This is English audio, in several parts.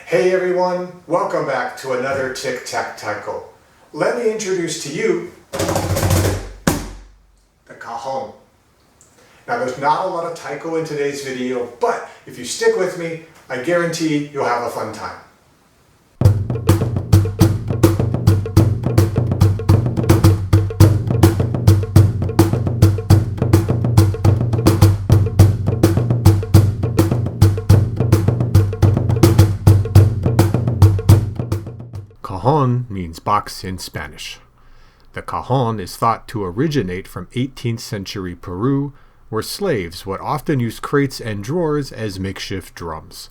Hey everyone, welcome back to another Tic Tac Taiko. Let me introduce to you the Cajon. Now there's not a lot of taiko in today's video, but if you stick with me, I guarantee you'll have a fun time. Cajon means box in Spanish. The cajon is thought to originate from 18th century Peru, where slaves would often use crates and drawers as makeshift drums.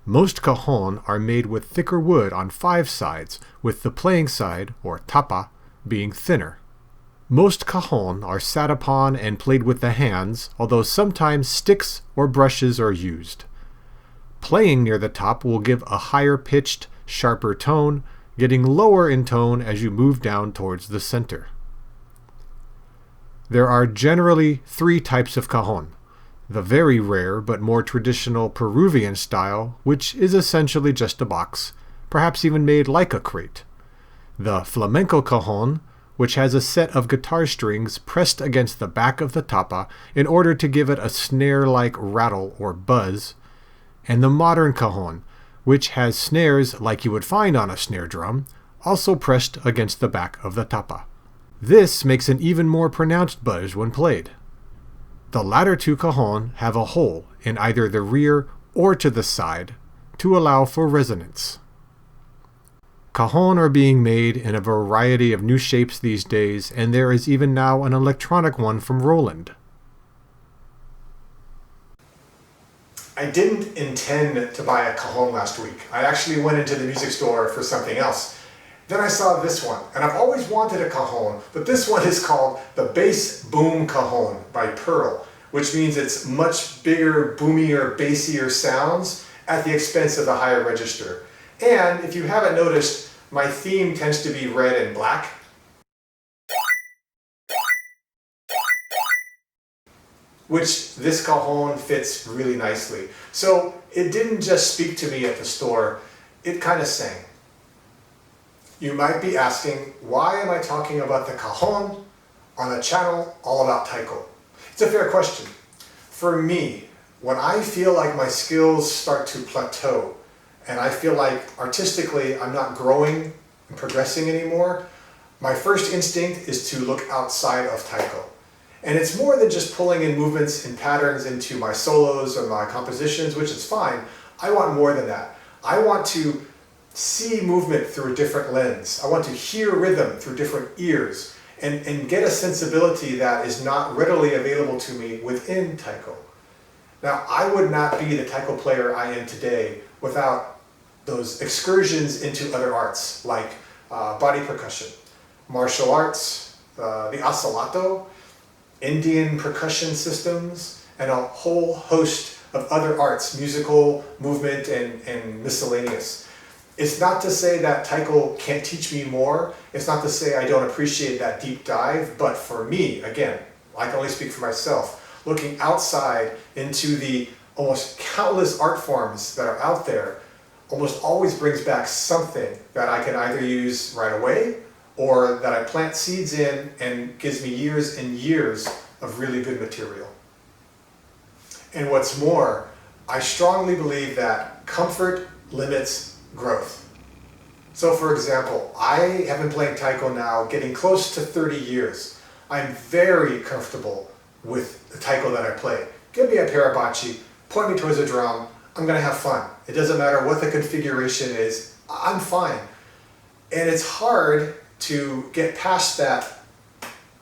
Most cajon are made with thicker wood on 5 sides, with the playing side, or tapa, being thinner. Most cajon are sat upon and played with the hands, although sometimes sticks or brushes are used. Playing near the top will give a higher pitched, sharper tone, getting lower in tone as you move down towards the center. There are generally 3 types of cajon. The very rare but more traditional Peruvian style, which is essentially just a box, perhaps even made like a crate. The flamenco cajon, which has a set of guitar strings pressed against the back of the tapa in order to give it a snare-like rattle or buzz. And the modern cajon, which has snares like you would find on a snare drum, also pressed against the back of the tapa. This makes an even more pronounced buzz when played. The latter 2 cajon have a hole in either the rear or to the side to allow for resonance. Cajon are being made in a variety of new shapes these days, and there is even now an electronic one from Roland. I didn't intend to buy a cajon last week. I actually went into the music store for something else. Then I saw this one, and I've always wanted a cajon, but this one is called the Bass Boom Cajon by Pearl, which means it's much bigger, boomier, bassier sounds at the expense of the higher register. And if you haven't noticed, my theme tends to be red and black. Which this cajon fits really nicely. So it didn't just speak to me at the store, it kind of sang. You might be asking, why am I talking about the cajon on a channel all about taiko? It's a fair question. For me, when I feel like my skills start to plateau, and I feel like artistically I'm not growing and progressing anymore, my first instinct is to look outside of taiko. And it's more than just pulling in movements and patterns into my solos or my compositions, which is fine. I want more than that. I want to see movement through a different lens. I want to hear rhythm through different ears and get a sensibility that is not readily available to me within taiko. Now, I would not be the taiko player I am today without those excursions into other arts like body percussion, martial arts, the asalato, Indian percussion systems, and a whole host of other arts, musical, movement, and miscellaneous. It's not to say that taiko can't teach me more. It's not to say I don't appreciate that deep dive, but for me, again, I can only speak for myself, looking outside into the almost countless art forms that are out there almost always brings back something that I can either use right away or that I plant seeds in and gives me years and years of really good material. And what's more, I strongly believe that comfort limits growth. So for example, I have been playing taiko now getting close to 30 years. I'm very comfortable with the taiko that I play. Give me a parabachi, point me towards a drum, I'm gonna have fun. It doesn't matter what the configuration is, I'm fine. And it's hard to get past that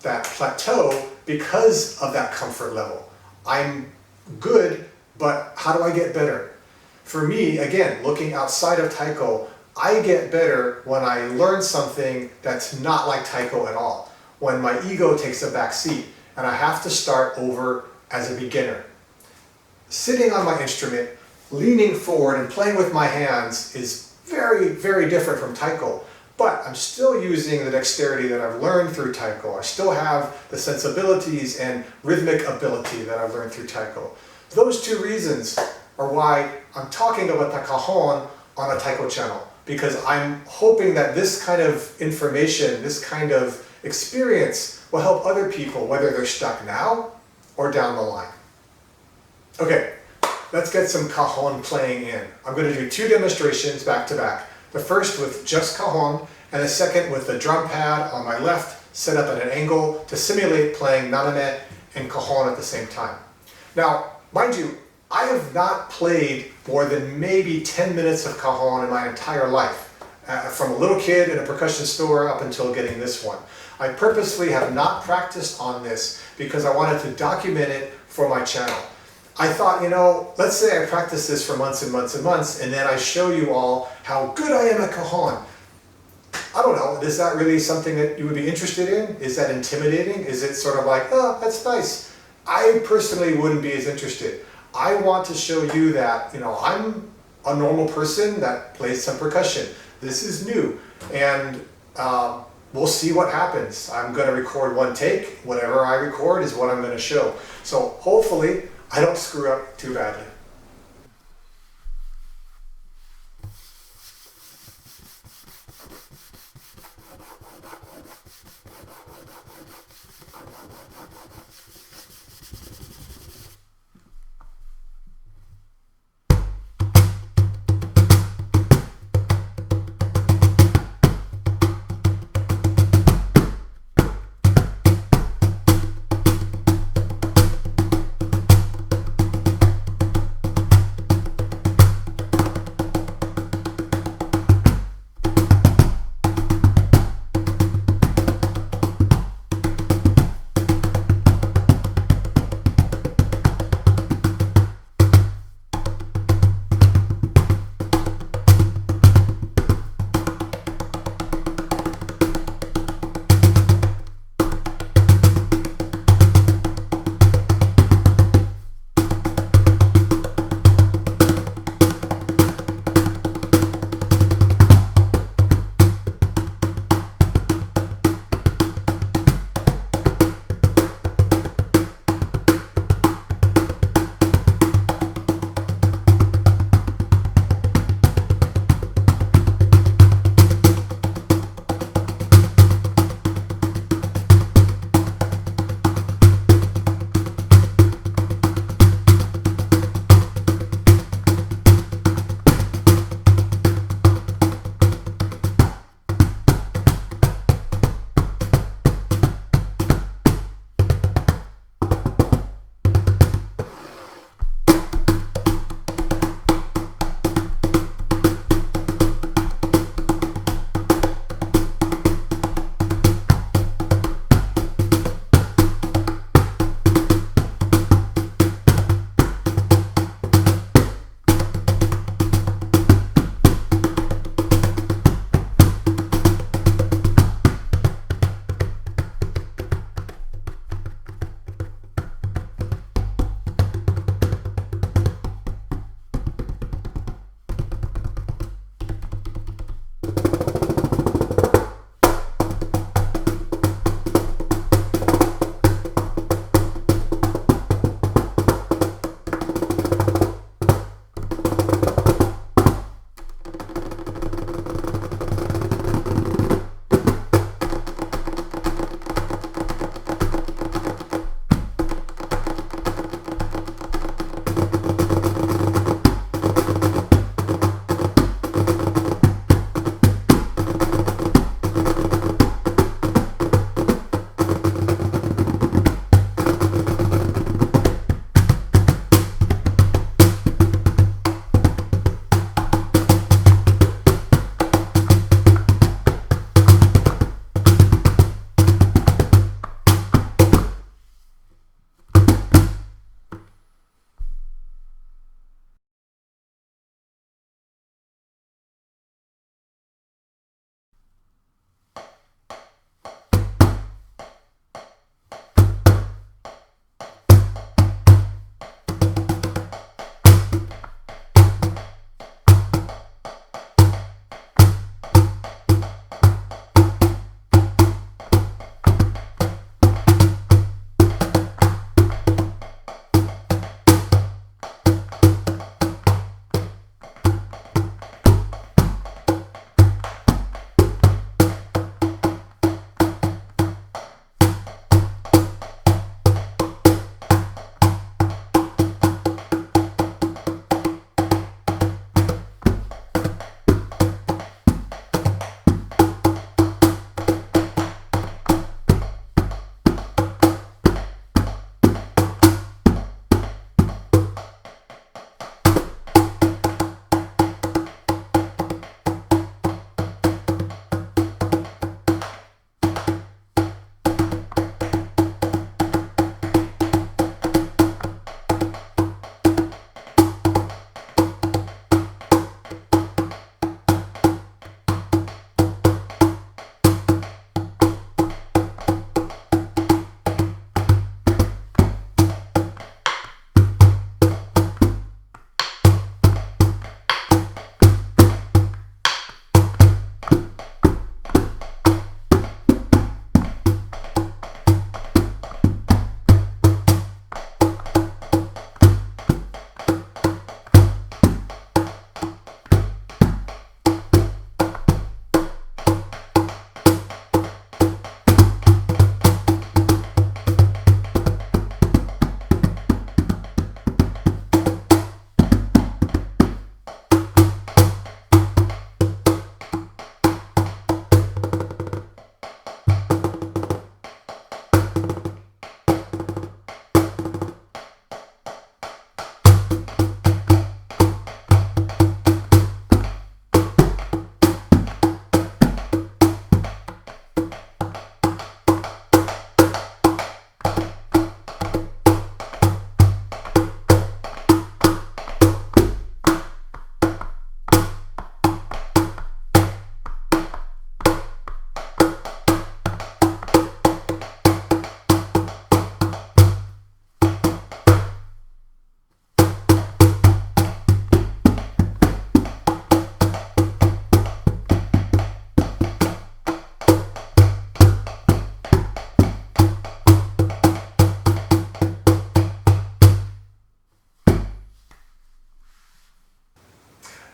plateau because of that comfort level. I'm good, but how do I get better? For me, again, looking outside of taiko, I get better when I learn something that's not like taiko at all. When my ego takes a back seat and I have to start over as a beginner. Sitting on my instrument, leaning forward and playing with my hands is very, very different from taiko. But I'm still using the dexterity that I've learned through taiko. I still have the sensibilities and rhythmic ability that I've learned through taiko. Those 2 reasons are why I'm talking about the cajon on a Taiko channel, because I'm hoping that this kind of information, this kind of experience will help other people, whether they're stuck now or down the line. Okay, let's get some Cajon playing in. I'm going to do 2 demonstrations back to back. The first with just Cajon, and the second with the drum pad on my left, set up at an angle to simulate playing naname and Cajon at the same time. Now, mind you, I have not played more than maybe 10 minutes of Cajon in my entire life, from a little kid in a percussion store up until getting this one. I purposely have not practiced on this because I wanted to document it for my channel. I thought, let's say I practice this for months and months and months, and then I show you all how good I am at Cajon. I don't know, is that really something that you would be interested in? Is that intimidating? Is it sort of like, oh, that's nice? I personally wouldn't be as interested. I want to show you that, I'm a normal person that plays some percussion. This is new, and we'll see what happens. I'm going to record 1 take. Whatever I record is what I'm going to show. So hopefully I don't screw up too badly.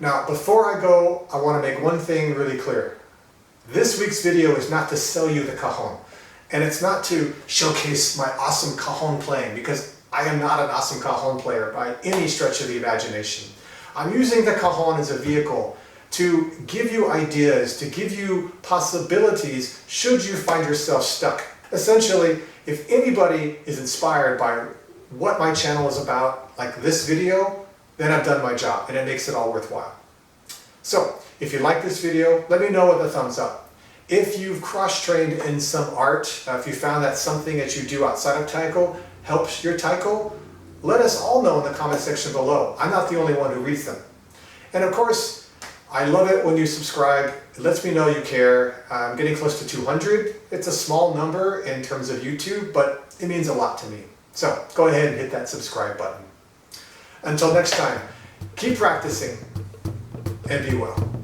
Now, before I go, I want to make one thing really clear. This week's video is not to sell you the cajon, and it's not to showcase my awesome cajon playing, because I am not an awesome cajon player by any stretch of the imagination. I'm using the cajon as a vehicle to give you ideas, to give you possibilities should you find yourself stuck. Essentially, if anybody is inspired by what my channel is about, like this video, then I've done my job and it makes it all worthwhile. So, if you like this video, let me know with a thumbs up. If you've cross-trained in some art, if you found that something that you do outside of Taiko helps your Taiko, let us all know in the comment section below. I'm not the only one who reads them. And of course, I love it when you subscribe. It lets me know you care. I'm getting close to 200. It's a small number in terms of YouTube, but it means a lot to me. So go ahead and hit that subscribe button. Until next time, keep practicing and be well.